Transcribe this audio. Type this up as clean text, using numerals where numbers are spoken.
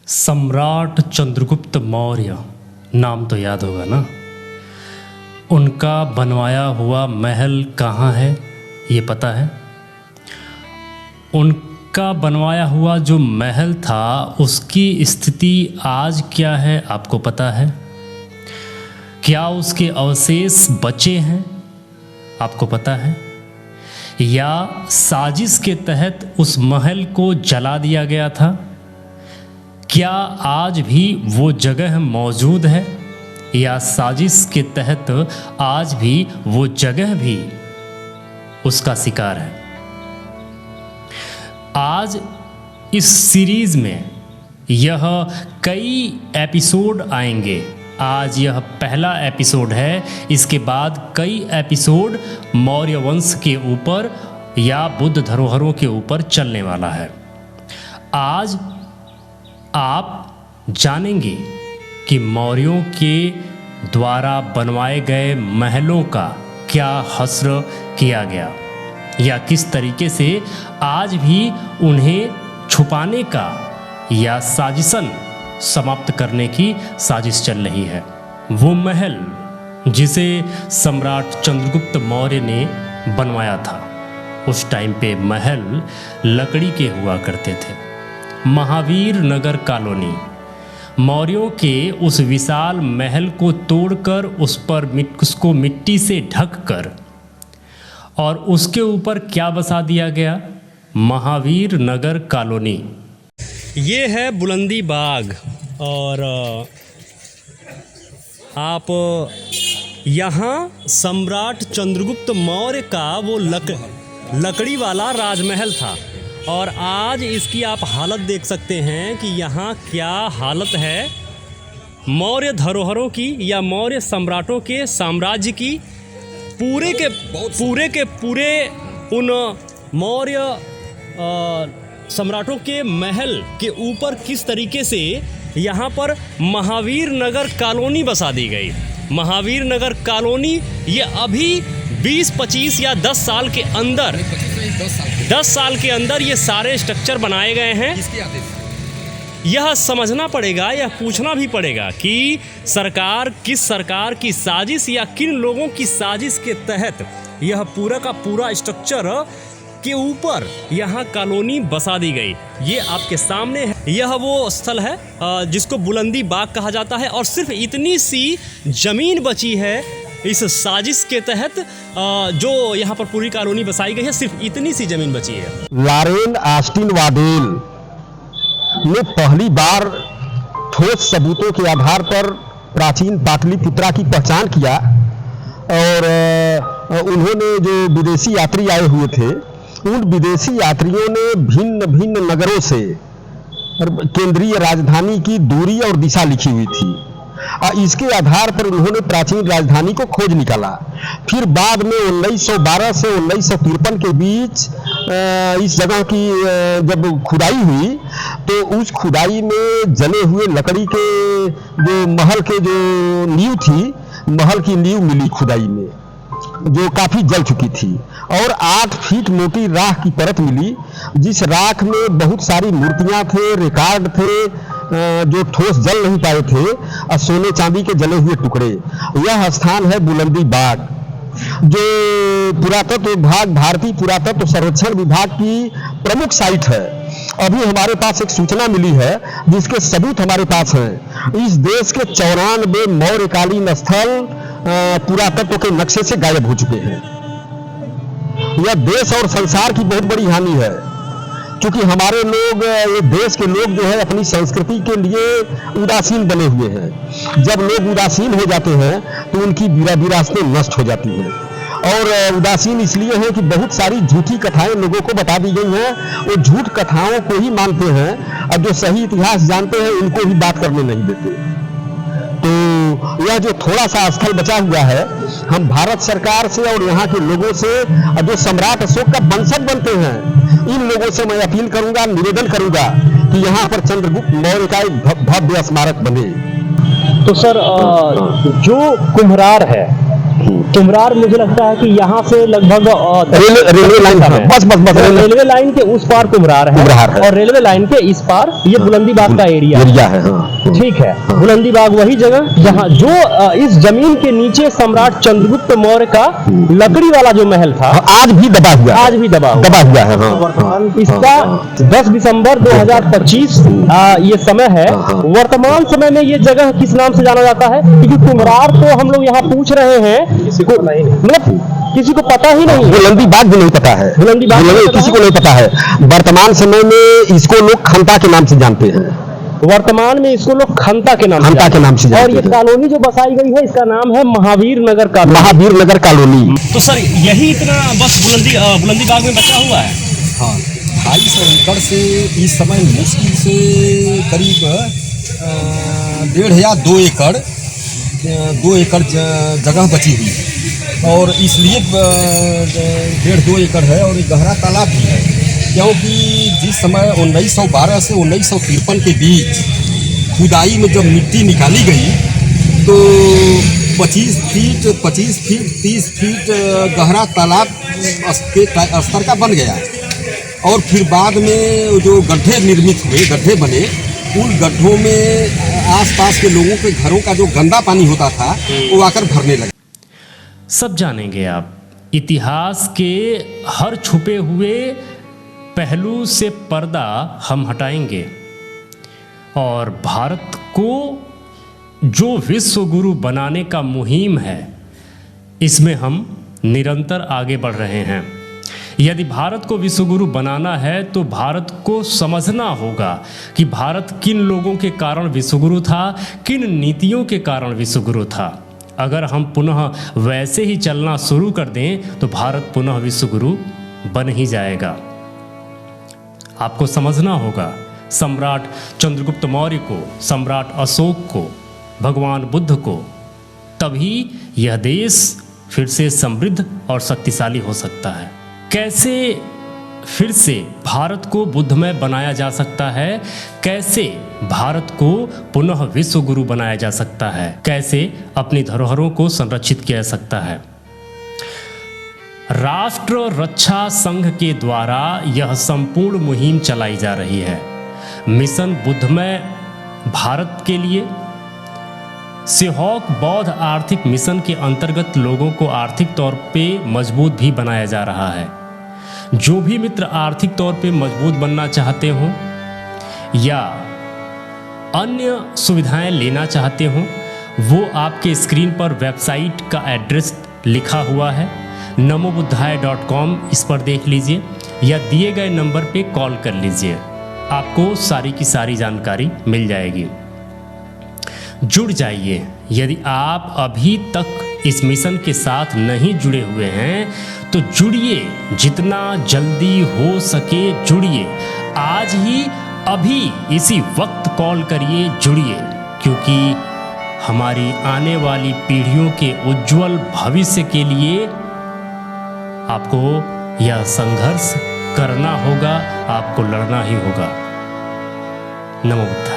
सम्राट चंद्रगुप्त मौर्य नाम तो याद होगा ना। उनका बनवाया हुआ महल कहाँ है ये पता है? उनका बनवाया हुआ जो महल था उसकी स्थिति आज क्या है आपको पता है? क्या उसके अवशेष बचे हैं आपको पता है? या साजिश के तहत उस महल को जला दिया गया था? क्या आज भी वो जगह मौजूद है या साजिश के तहत आज भी वो जगह भी उसका शिकार है? आज इस सीरीज में यह कई एपिसोड आएंगे। आज यह पहला एपिसोड है, इसके बाद कई एपिसोड मौर्य वंश के ऊपर या बुद्ध धरोहरों के ऊपर चलने वाला है। आज आप जानेंगे कि मौर्यों के द्वारा बनवाए गए महलों का क्या हश्र किया गया या किस तरीके से आज भी उन्हें छुपाने का या साजिशन समाप्त करने की साजिश चल रही है। वो महल जिसे सम्राट चंद्रगुप्त मौर्य ने बनवाया था, उस टाइम पे महल लकड़ी के हुआ करते थे। महावीर नगर कॉलोनी मौर्यों के उस विशाल महल को तोड़कर उसको मिट्टी से ढककर और उसके ऊपर क्या बसा दिया गया? महावीर नगर कॉलोनी। ये है बुलंदी बाग और आप यहाँ सम्राट चंद्रगुप्त मौर्य का वो लकड़ी वाला राजमहल था और आज इसकी आप हालत देख सकते हैं कि यहाँ क्या हालत है मौर्य धरोहरों की या मौर्य सम्राटों के साम्राज्य की। पूरे के पूरे उन मौर्य सम्राटों के महल के ऊपर किस तरीके से यहाँ पर महावीर नगर कॉलोनी बसा दी गई। महावीर नगर कॉलोनी ये अभी 20-25 या 10 साल के अंदर 10 साल के अंदर ये सारे स्ट्रक्चर बनाए गए हैं। यह समझना पड़ेगा या पूछना भी पड़ेगा कि किस सरकार की साजिश या किन लोगों की साजिश के तहत यह पूरा का पूरा स्ट्रक्चर के ऊपर यहाँ कॉलोनी बसा दी गई। ये आपके सामने है, यह वो स्थल है जिसको बुलंदी बाग कहा जाता है और सिर्फ इतनी सी जमीन बची है इस साजिश के तहत जो यहाँ पर पूरी कॉलोनी बसाई गई है, सिर्फ इतनी सी जमीन बची है। लॉरेन ऑस्टिन वाडेल ने पहली बार ठोस सबूतों के आधार पर प्राचीन पाटलिपुत्रा की पहचान किया और उन्होंने जो विदेशी यात्री आए हुए थे उन विदेशी यात्रियों ने भिन्न भिन्न नगरों से केंद्रीय राजधानी की दूरी और दिशा लिखी हुई थी। इसके आधार पर उन्होंने प्राचीन राजधानी को खोज निकाला। फिर बाद में 1912 से 1953 के बीच इस जगह की जब खुदाई हुई तो उस खुदाई में जले हुए लकड़ी के जो महल के जो नींव थी, महल की नींव मिली खुदाई में जो काफी जल चुकी थी और 8 फीट मोटी राख की परत मिली, जिस राख में बहुत सारी मूर्तियां थे, रिकॉर्ड थे जो ठोस जल नहीं पाए थे और सोने चांदी के जले हुए टुकड़े। यह स्थान है बुलंदी बाग जो पुरातत्व विभाग, भारतीय पुरातत्व सर्वेक्षण विभाग की प्रमुख साइट है। अभी हमारे पास एक सूचना मिली है जिसके सबूत हमारे पास हैं। इस देश के 94 मौर्यकालीन स्थल पुरातत्व के नक्शे से गायब हो चुके हैं। यह देश और संसार की बहुत बड़ी हानि है क्योंकि हमारे लोग, ये देश के लोग जो है अपनी संस्कृति के लिए उदासीन बने हुए हैं। जब लोग उदासीन हो जाते हैं तो उनकी विरासतें नष्ट हो जाती हैं और उदासीन इसलिए है कि बहुत सारी झूठी कथाएं लोगों को बता दी गई हैं। वो झूठ कथाओं को ही मानते हैं और जो सही इतिहास जानते हैं उनको ही बात करने नहीं देते। तो यह जो थोड़ा सा स्थल बचा हुआ है, हम भारत सरकार से और यहाँ के लोगों से जो सम्राट अशोक का वंशज बनते हैं, इन लोगों से मैं अपील करूंगा, निवेदन करूंगा कि यहाँ पर चंद्रगुप्त मौर्य का एक भव्य स्मारक बने। तो सर जो कुम्हार है कुम्हरार मुझे लगता है कि यहाँ से लगभग रेलवे लाइन, बस रेलवे लाइन के उस पार कुम्हरार कुम्हरार है है। और रेलवे लाइन के इस पार ये बुलंदी बाग का एरिया है। हाँ। ठीक है, बुलंदी बाग वही जगह जहाँ जो इस जमीन के नीचे सम्राट चंद्रगुप्त मौर्य का लकड़ी वाला जो महल था आज भी दबा हुआ है। आज भी दबा हुआ है। वर्तमान इसका 10 दिसंबर 2025 ये समय है। वर्तमान समय में ये जगह किस नाम से जाना जाता है? क्योंकि कुम्हरार तो हम लोग यहाँ पूछ रहे हैं, मतलब किसी को पता ही नहीं। बुलंदी बाग भी नहीं पता है, बुलंदी बाग किसी को नहीं पता है। वर्तमान समय में इसको लोग खंता के नाम से जानते हैं। वर्तमान में इसको लोग खंता के नाम से जानते और ये कॉलोनी जो बसाई गई है इसका नाम है महावीर नगर कॉलोनी। महावीर नगर कॉलोनी। तो सर यही इतना बस बुलंदी बाग में बचा हुआ है? हाँ, 250 एकड़ से इस समय मुश्किल से करीब 1.5 या 2 एकड़ जगह बची हुई है और इसलिए 1.5-2 एकड़ है और एक गहरा तालाब भी है, क्योंकि जिस समय 1912 से 1953 के बीच खुदाई में जब मिट्टी निकाली गई तो 25 फीट 30 फीट गहरा तालाब के स्तर का बन गया और फिर बाद में जो गड्ढे बने, उन गड्ढों में आसपास के लोगों के घरों का जो गंदा पानी होता था वो आकर भरने लगा। सब जानेंगे आप इतिहास के हर छुपे हुए पहलू से पर्दा हम हटाएंगे और भारत को जो विश्व गुरु बनाने का मुहिम है इसमें हम निरंतर आगे बढ़ रहे हैं। यदि भारत को विश्व गुरु बनाना है तो भारत को समझना होगा कि भारत किन लोगों के कारण विश्व गुरु था, किन नीतियों के कारण विश्व गुरु था। अगर हम पुनः वैसे ही चलना शुरू कर दें तो भारत पुनः विश्व गुरु बन ही जाएगा। आपको समझना होगा सम्राट चंद्रगुप्त मौर्य को, सम्राट अशोक को, भगवान बुद्ध को, तभी यह देश फिर से समृद्ध और शक्तिशाली हो सकता है। कैसे फिर से भारत को बुद्धमय बनाया जा सकता है, कैसे भारत को पुनः विश्व गुरु बनाया जा सकता है, कैसे अपनी धरोहरों को संरक्षित किया जा सकता है। राष्ट्र रक्षा संघ के द्वारा यह संपूर्ण मुहिम चलाई जा रही है। मिशन बुद्धमय भारत के लिए सिहोक बौद्ध आर्थिक मिशन के अंतर्गत लोगों को आर्थिक तौर पे मजबूत भी बनाया जा रहा है। जो भी मित्र आर्थिक तौर पे मजबूत बनना चाहते हो या अन्य सुविधाएं लेना चाहते हो, वो आपके स्क्रीन पर वेबसाइट का एड्रेस लिखा हुआ है namobuddhaya.com, इस पर देख लीजिए या दिए गए नंबर पे कॉल कर लीजिए, आपको सारी की सारी जानकारी मिल जाएगी। जुड़ जाइए। यदि आप अभी तक इस मिशन के साथ नहीं जुड़े हुए हैं तो जुड़िए, जितना जल्दी हो सके जुड़िए। आज ही अभी इसी वक्त कॉल करिए, जुड़िए, क्योंकि हमारी आने वाली पीढ़ियों के उज्जवल भविष्य के लिए आपको यह संघर्ष करना होगा, आपको लड़ना ही होगा। नमो बुद्धाय।